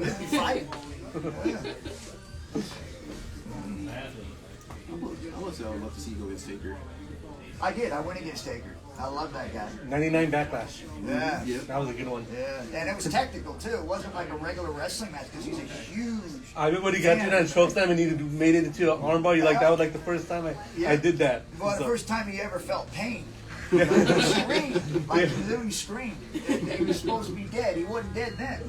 You fight. I would love to see you go against Taker. I did. I went against Taker. I love that guy. 99 Backlash. Yeah. Yep. That was a good one. Yeah. And it was technical, too. It wasn't like a regular wrestling match because he's a huge... I remember when he got to that choke slam and he made it into an armbar. You like that was like the first time I did that. Well, the first time he ever felt pain. He screamed. Like he literally screamed. He was supposed to be dead. He wasn't dead then.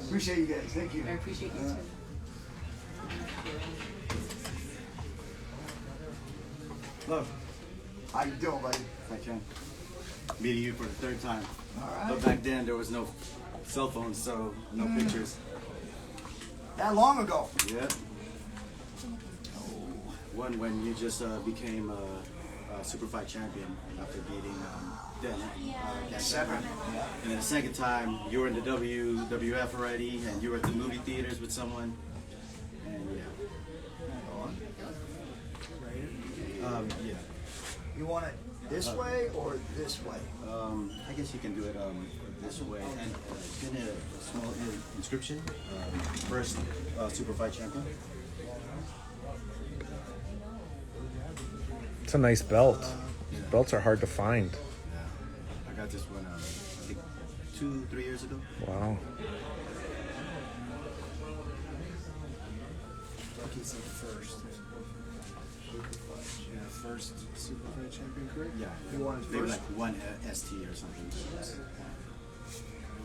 Appreciate you guys. Thank you. I appreciate you too. Love. How you doing, buddy? If I can. Meeting you for the third time. All right. But back then there was no cell phones, so no pictures. That long ago. Yeah. One when you just became a super fight champion after beating Dan. Seven. And then the second time you were in the WWF already, and you were at the movie theaters with someone. And yeah. Yeah. You want it this way or this way? I guess you can do it this way. And get a small inscription. First super fight champion. It's a nice belt. Belts are hard to find. Yeah. I got this one, I think 2-3 years ago. Wow. Lucky's the first. Yeah, first super fight champion, correct? Yeah. You want it Maybe first? like one ST or something.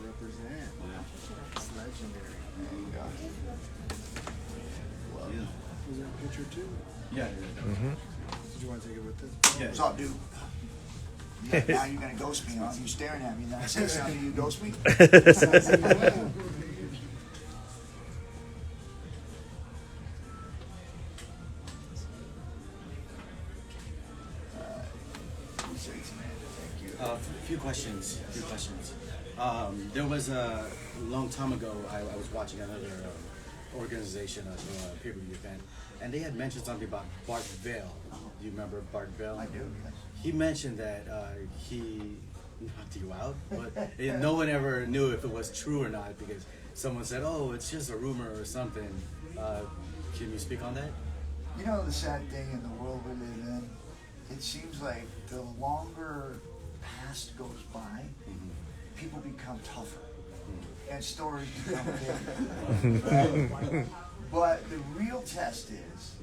Represent. Yeah. It's legendary. There you go. Yeah. Was there a picture too? Yeah. Did you want to take it with this? Yeah. What's up, dude? Now you're going to ghost me, huh? You staring at me. Then I say something, you ghost me? Thank you. A few questions. There was a long time ago, I was watching another organization, a pay-per-view event, and they had mentioned something about Bart Vale. Do you remember Bart Vale? I do, yes. He mentioned that he knocked you out, but no one ever knew if it was true or not because someone said, "Oh, it's just a rumor or something." Can you speak on that? You know the sad thing in the world we live in? It seems like the longer past goes by, people become tougher. And stories become bigger. But the real test is,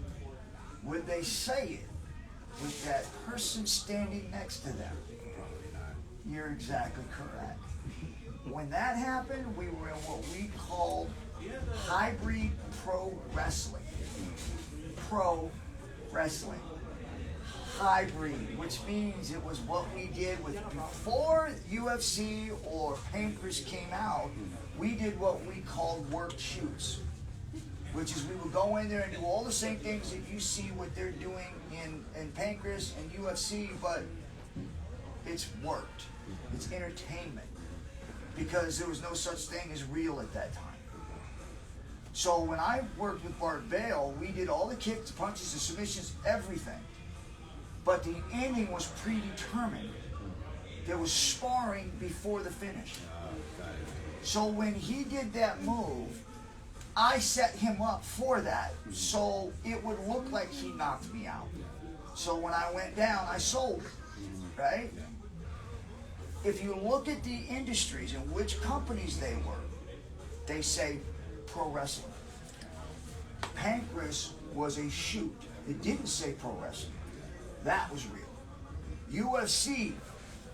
would they say it with that person standing next to them? You're exactly correct. When that happened, we were in what we called hybrid pro wrestling. Pro wrestling. Hybrid, which means it was what we did with before UFC or Pancras came out, we did what we called work shoots, which is we would go in there and do all the same things that you see what they're doing in Pancras and UFC, but it's worked. It's entertainment because there was no such thing as real at that time. So when I worked with Bart Vale, we did all the kicks, punches, the submissions, everything. But the ending was predetermined. There was sparring before the finish. So when he did that move, I set him up for that, so it would look like he knocked me out. So when I went down, I sold it, right? If you look at the industries and which companies they were, they say pro wrestling. Pancras was a shoot. It didn't say pro wrestling. That was real. UFC,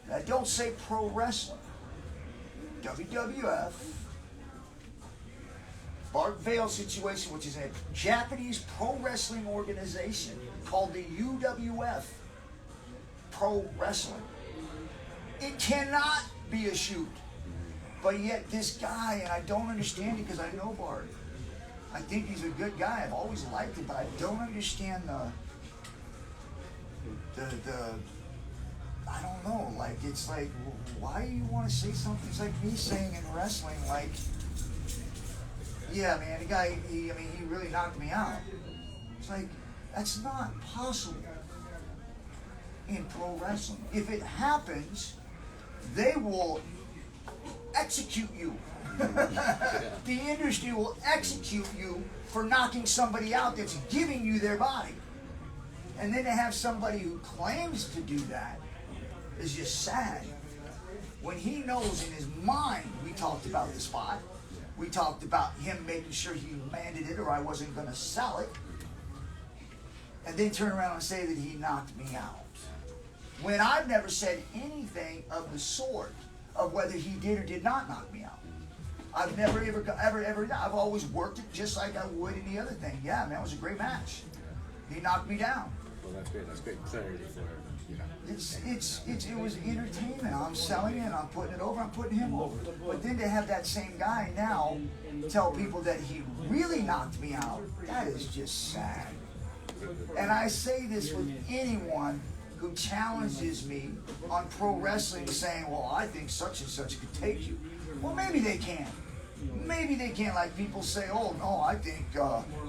that don't say pro wrestling. WWF, Bart Vale situation, which is a Japanese pro wrestling organization called the UWF Pro Wrestling. It cannot be a shoot. But yet this guy, and I don't understand it because I know Bart. I think he's a good guy. I've always liked him, but I don't understand the I don't know, like, it's like, why do you want to say something? It's like me saying in wrestling, like, yeah, man, the guy, he really knocked me out. It's like, that's not possible. in pro wrestling. If it happens, they will execute you. The industry will execute you for knocking somebody out that's giving you their body. And then to have somebody who claims to do that is just sad. When he knows in his mind, we talked about the spot. We talked about him making sure he landed it or I wasn't going to sell it. And then turn around and say that he knocked me out. When I've never said anything of the sort of whether he did or did not knock me out. I've never ever I've always worked it just like I would any other thing. Yeah, man, it was a great match. He knocked me down. Well, that's great. That's great clarity for, you know. It was entertainment. I'm selling it, I'm putting it over, I'm putting him over. But then to have that same guy now tell people that he really knocked me out, that is just sad. And I say this with anyone who challenges me on pro wrestling saying, well, I think such and such could take you. Well, maybe they can. Maybe they can. Like people say, oh, no, I think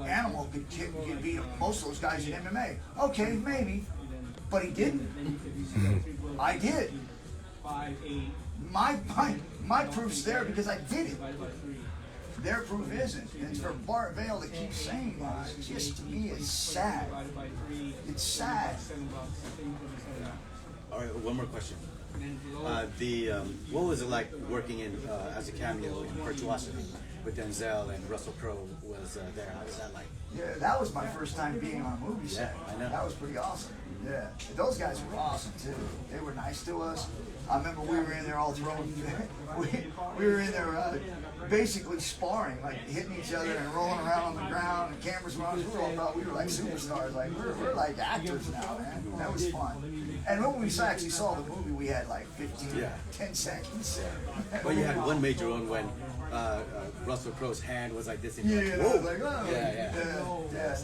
Animal could beat most of those guys in MMA. Okay, maybe. But he didn't. I did. My proof's there because I did it. Their proof isn't. And for Bart Vale to keep saying that, just to me, it's sad. It's sad. All right, one more question. What was it like working in as a cameo in Port Washington with Denzel and Russell Crowe was there? How was that like? Yeah, that was my first time being on a movie set. Yeah, I know. That was pretty awesome. Yeah, those guys were awesome too. They were nice to us. I remember we were in there all throwing. we were in there basically sparring, like hitting each other and rolling around on the ground. And cameras were on us. We all thought we were like superstars. Like we're like actors now, man. That was fun. And when we actually saw the movie, we had like 10 seconds. Well, you had one major one when Russell Crowe's hand was like this. And Yeah, like, like, oh, yeah.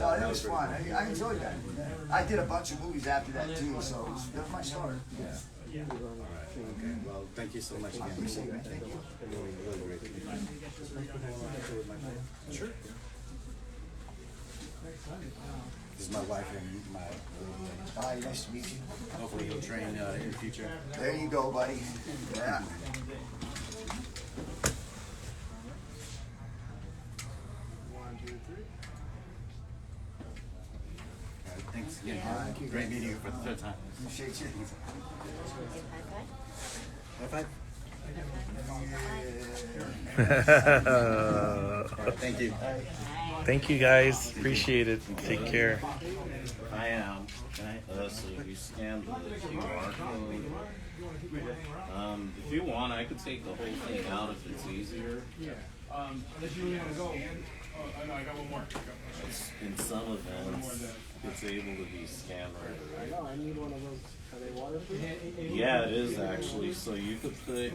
No, it was fun. I enjoyed that. I did a bunch of movies after that too, so that was my start. Yeah. All right. Okay. Well, thank you so much again. I appreciate it, man. Thank you. Really great. Sure. This is my wife and my little lady. Hi, nice to meet you. Hopefully he'll train in the future. There you go, buddy. Yeah. Thanks again. Great meeting you for the third time. Appreciate you. High five. Thank you. Thank you guys. Appreciate it. Take care. I am. So if you scan the QR code, if you want, I could take the whole thing out if it's easier. Unless you really want to go. Oh, no, I got one more. In some events, it's able to be scanned right away. I need one of those. Are they waterproof? Yeah, it is actually. So you could put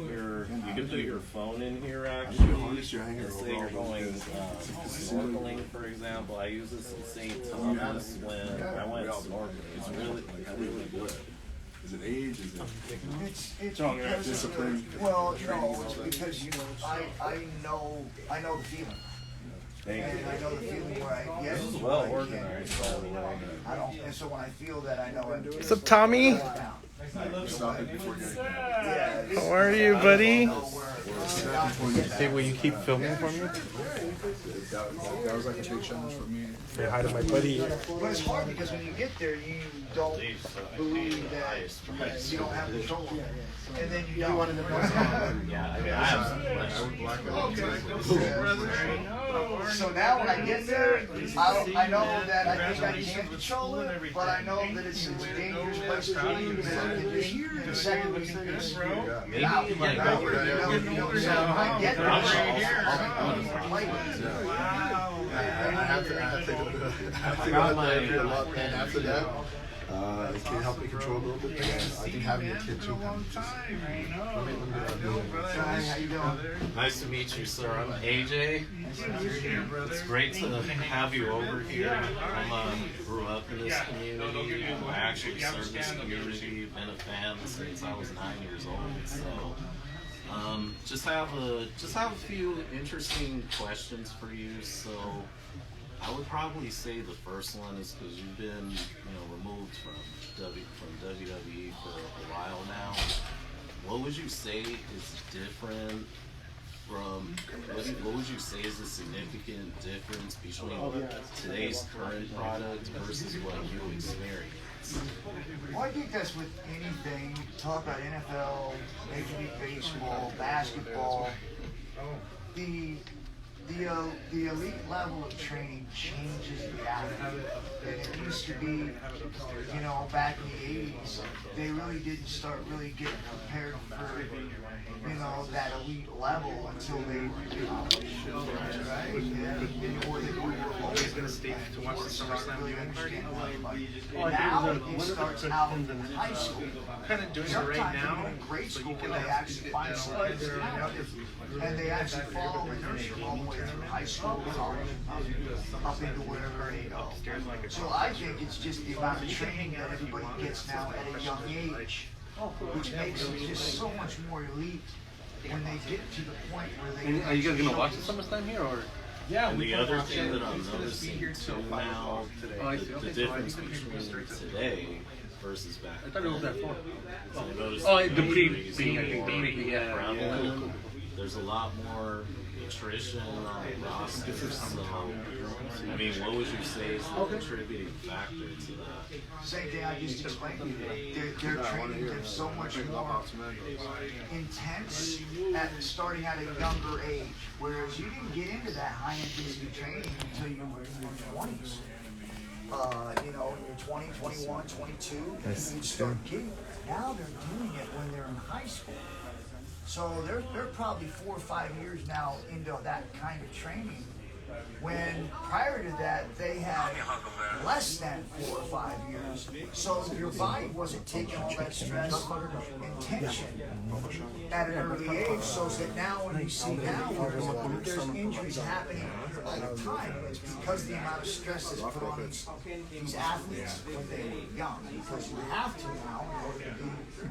your phone in here actually. Let's say you're going snorkeling, for example. I use this in St. Thomas when I went snorkeling. It's really good. Is it age? Is it It's because discipline? Well, no, it's because I know the feeling. Thank And you. I know the feeling where I get. This is well organized, by the way. I don't, and so when I feel that I know I'm What's up, Tommy? Stop it before getting. Yeah, How are you, buddy? where Hey, will you keep filming for me? That was like a big challenge for me. Say hi to my buddy. But it's hard because when you get there, you don't believe that you don't have control of it. And then you don't. Yeah, I mean, I have some So now when I get there, I know that I think I can control it, but I know that it's a dangerous place to be. And the second we can get out, so when I get there, I'll play with it. I have to go out there and do a lot, and after that, it can help me control a little bit. But I think having a kid too kind of just. Hi, how you doing? Nice to meet you, sir. I'm AJ. It's great to have you over here. I grew up in this community. I actually served this community, been a fan since I was 9 years old. So, just have a few interesting questions for you. So, I would probably say the first one is because you've been, removed from WWE for a while now. What would you say is different from, what would you say is the significant difference between today's current product versus what you experienced? Well, I think that's with anything. Talk about NFL, Major League Baseball, basketball. The elite level of training changes the athlete. And it used to be, back in the 80s, they really didn't start really getting prepared for, that elite level until they right? Yeah. Or they were always going to stay to watch the SummerSlam viewing party. Now it starts out in high school. Kind of doing it right now. Sometimes in grade school, they actually find somebody and they actually follow the nursery all the way through high school, college, up into wherever they go. So I think it's just the amount of training that everybody gets now at a young age, which makes them just so much more elite when they get to the point where they. Are you guys gonna watch the SummerSlam here, or? Yeah. And the other thing that I'm noticing too now, the difference between today versus back. I thought it was that far. The pre, yeah. There's a lot more attrition on the roster. So, I mean, what would you say is the contributing factor to that? Same thing I just explained to you. Their training is so much more intense starting at a younger age, whereas you didn't get into that high intensity training until you were in your 20s. You're 20, 21, 22, you start getting it. Now they're doing it when they're in high school. So they're probably 4 or 5 years now into that kind of training, when prior to that they had less than 4 or 5 years. So your body wasn't taking all that stress and tension at an early age, so that now when you see now there's injuries happening all the time. It's because the amount of stress that's put on these athletes when they were young, because you have to now in order to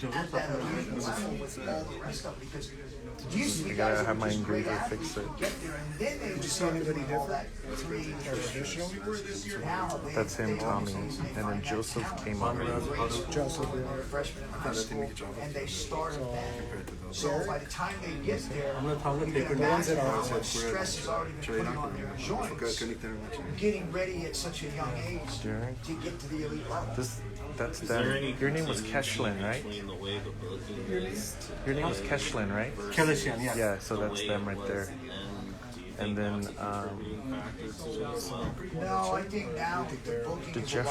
be at that elite level with all the rest of it. Because used to be guys that were just great athletes would get there, and then they would start doing all that 3 years. Now That's him, Tommy, and then Joseph came on. Joseph, freshman in high school, and they started then. So by the time they get there, you can imagine how much stress has already been put on their joints, getting ready at such a young age to get to the elite level. That's them. Your name was Keshlin, right? Your name was Keshlin, right? Keshlin, yeah. Yeah, so that's them right there. And then, no, I think now the booking did is a lot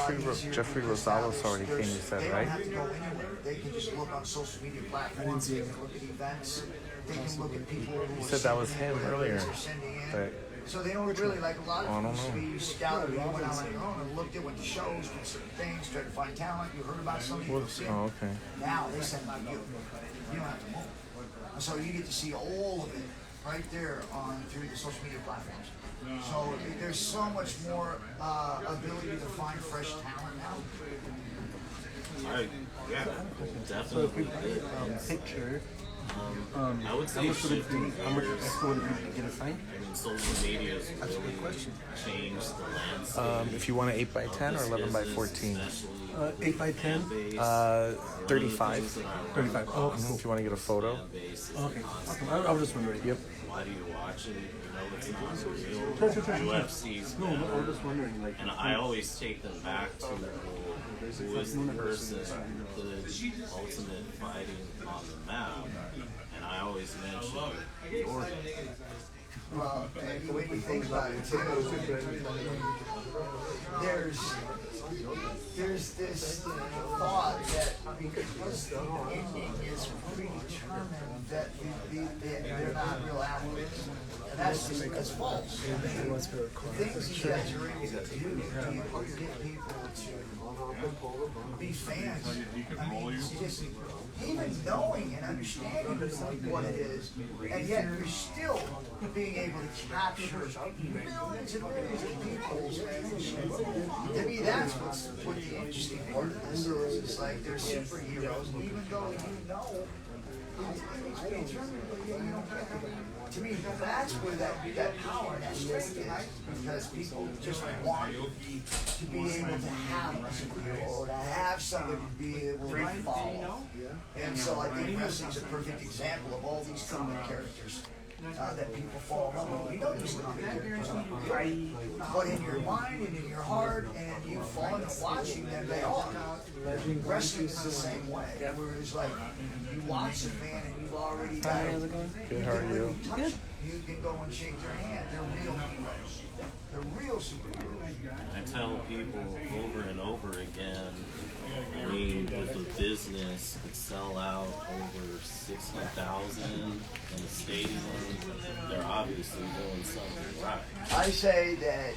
Jeffrey easier. Rosales already came, you said, right? They don't have to go anywhere. They can just look on social media platforms. They can look at events. They can look at people who You said that was him earlier. But so they don't really, like a lot of people, you scouted, you went out on your own and looked at what the shows, did certain things, tried to find talent, you heard about somebody, you see it. oh, okay. Now they send it to you. You don't have to move. And so you get to see all of it right there through the social media platforms. So there's so much more ability to find fresh talent now. Yeah, definitely. Picture. I would say How much would it get a sign? social media has really changed the landscape. If you want an 8x10 or 11x14. 8 by 10. 35. 35. Oh, cool. If you want to get a photo. Okay. Awesome. I was just wondering. Yep. Why do you watch it? It's unreal. UFC's No, I was just wondering. Like, and I always take them back to who is the person who put ultimate fighting on the map, and I always mention Jordan. Well, and when you think about it too, there's this thought that because the ending is predetermined that they're not real athletes. And that's false. Things you guys are able to do to get people to be fans. I mean, it's just even knowing and understanding what it is, and yet you're still being able to capture millions and millions of people's attention. To me, that's what the interesting part of this is. It's like they're superheroes, even though you know To me, that's where that power, that strength is, because people just want to be able to have a superhero or to have somebody to be able to follow. And so I think wrestling's a perfect example of all these comic characters that people fall in love with. You know these comic characters aren't real, but in your mind and in your heart, and you fall into watching them, they are. Wrestling is the same way. Where it's like you watch a man and you've already got it. Good, how are you? Good. You can go and shake their hand. They're real heroes. They're real superheroes. I tell people over and over again, I mean, if a business could sell out over 60,000 in a stadium, they're obviously doing something right. I say that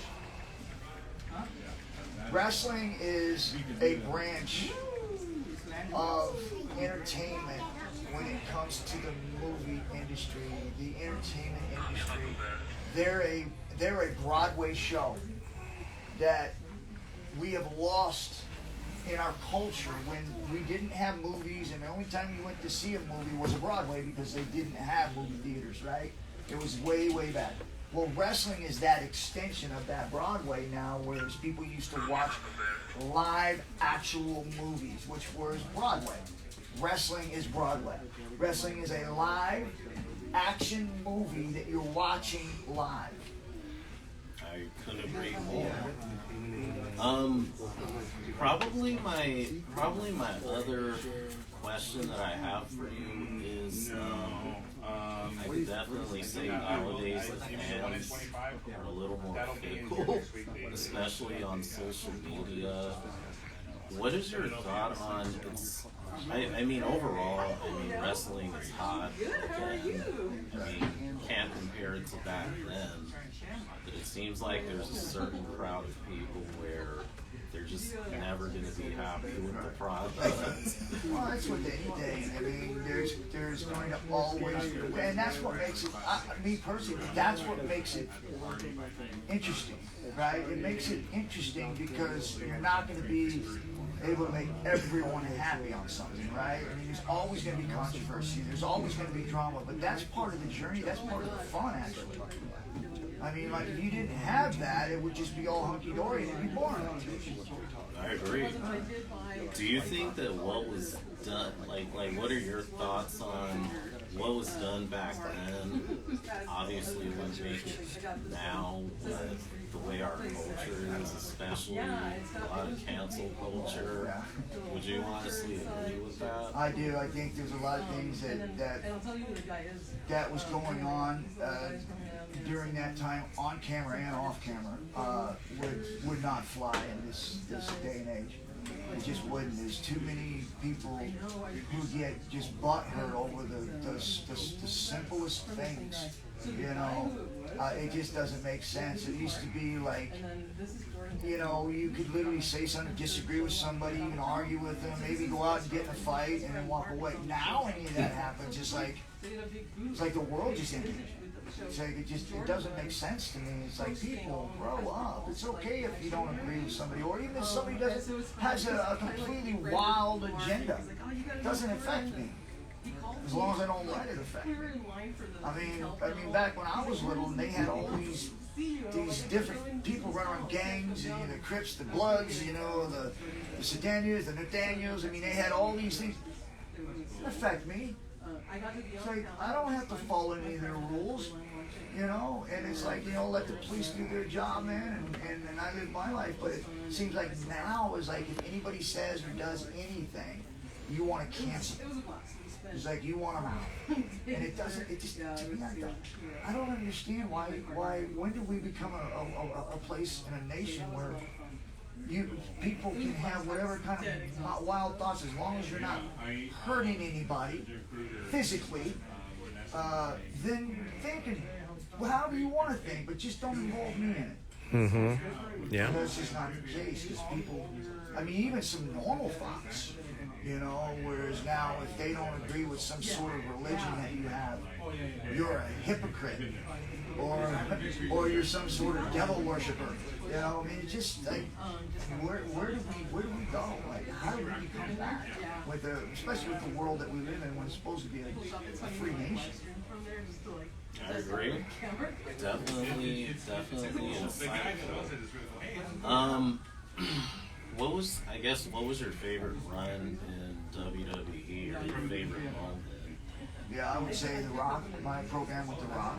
wrestling is a branch of entertainment when it comes to the movie industry, the entertainment industry. They're a Broadway show that we have lost in our culture when we didn't have movies, and the only time you went to see a movie was a Broadway because they didn't have movie theaters, right? It was way, way back. Well, wrestling is that extension of that Broadway now, whereas people used to watch live, actual movies, which was Broadway. Wrestling is Broadway. Wrestling is a live action movie that you're watching live. I couldn't agree more. Probably my other question that I have for you is, I could definitely say nowadays the fans are a little more fickle, especially on social media. What is your thought on it's? I mean, overall, I mean, wrestling is hot again. I mean, can't compare it to back then. But it seems like there's a certain crowd of people where they're just never going to be happy with the product. Well, that's what they think. I mean, there's going to always be, and that's what makes it, me personally, that's what makes it interesting, right? It makes it interesting because you're not going to be able to make everyone happy on something, right? I mean, there's always going to be controversy. There's always going to be drama, but that's part of the journey. That's part of the fun, actually. I mean, like, if you didn't have that, it would just be all hunky-dory and it'd be boring. I agree. Do you think that what was done, like what are your thoughts on what was done back then? Obviously, wouldn't make it now, but the way our culture is, especially a lot of cancel culture. Would you honestly agree with that? I do. I think there's a lot of things that was going on during that time, on camera and off camera, would not fly in this day and age. It just wouldn't. There's too many people who get just butthurt over the simplest things. You know, it just doesn't make sense. It used to be like, you know, you could literally say something, disagree with somebody, you can argue with them, maybe go out and get in a fight and then walk away. Now any of that happens, it's like the world just ended. It's like it doesn't make sense to me. It's like, people, grow up. It's okay if you don't agree with somebody, or even if somebody has a completely wild agenda. It doesn't affect me, as long as I don't let it affect me. I mean, back when I was little, and they had all these different people running around gangs, and the Crips, the Bloods, you know, the Sedanias, the Nathaniels. I mean, they had all these things. It doesn't affect me. It's like, I don't have to follow any of their rules, you know, and it's like, you know, let the police do their job, man, and I live my life. But it seems like now is like, if anybody says or does anything, you want to cancel it. It's like, you want them out. And it doesn't, it just, to me, I don't understand why, when did we become a place in a nation where people can have whatever kind of wild thoughts, as long as you're not hurting anybody physically, then thinking, well, how do you want to think, but just don't involve me in it. Mm-hmm. Yeah. That's just not the case, because people, I mean, even some normal thoughts, You know, whereas now if they don't agree with some sort of religion that you have, you're a hypocrite, or you're some sort of devil worshiper. You know, I mean, it's just like where do we go? Like, how do we become that? Especially with the world that we live in, when it's supposed to be a free nation. I agree. Definitely in a fight. What was your favorite run in WWE, or your favorite run then? Yeah, I would say The Rock, my program with The Rock.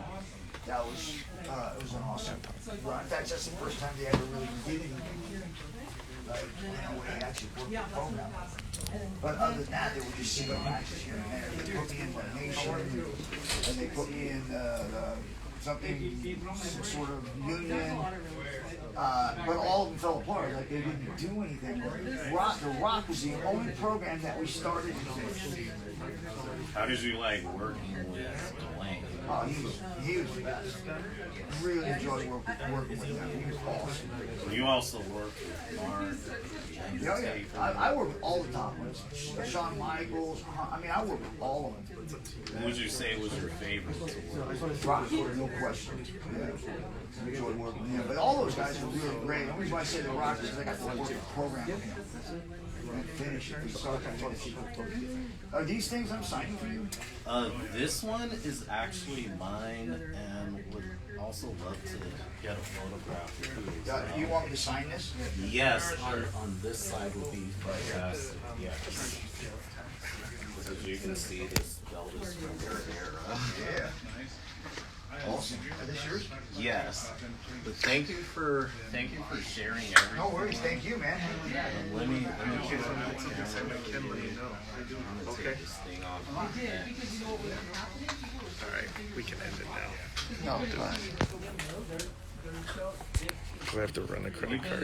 That was, it was an awesome run. In fact, that's the first time they ever really did anything. Like, where they actually worked the program. But other than that, they were just single matches here and there. They put me in the Nation, and they put me in some sort of union. But all of them fell apart. Like, they didn't do anything. The Rock was the only program that we started and finished. How did you like working with Dwayne? Oh, he was the best. Really enjoyed working with him. He was awesome. You also worked with Mark. Yeah. I work with all the top ones. Shawn Michaels. I mean, I work with all of them. Who would you say was your favorite to work with? Rock, no question. Yeah. Enjoyed working with him. But all those guys were really great. The only reason why I say The Rock is because I got to work the program with him. And finish it. Start to finish it. Are these things I'm signing for you? This one is actually mine, and would also love to get a photograph too. You want me to sign this? Yes, on this side would be fantastic. Yes. As you can see, this belt is from their era. Yeah. Awesome. Are this yours? Yes. But thank you for sharing everything. No worries. Thank you, man. Let me get on my camera. I'm gonna take this thing off. All right, we can end it now. No, fine. Do I have to run a credit card?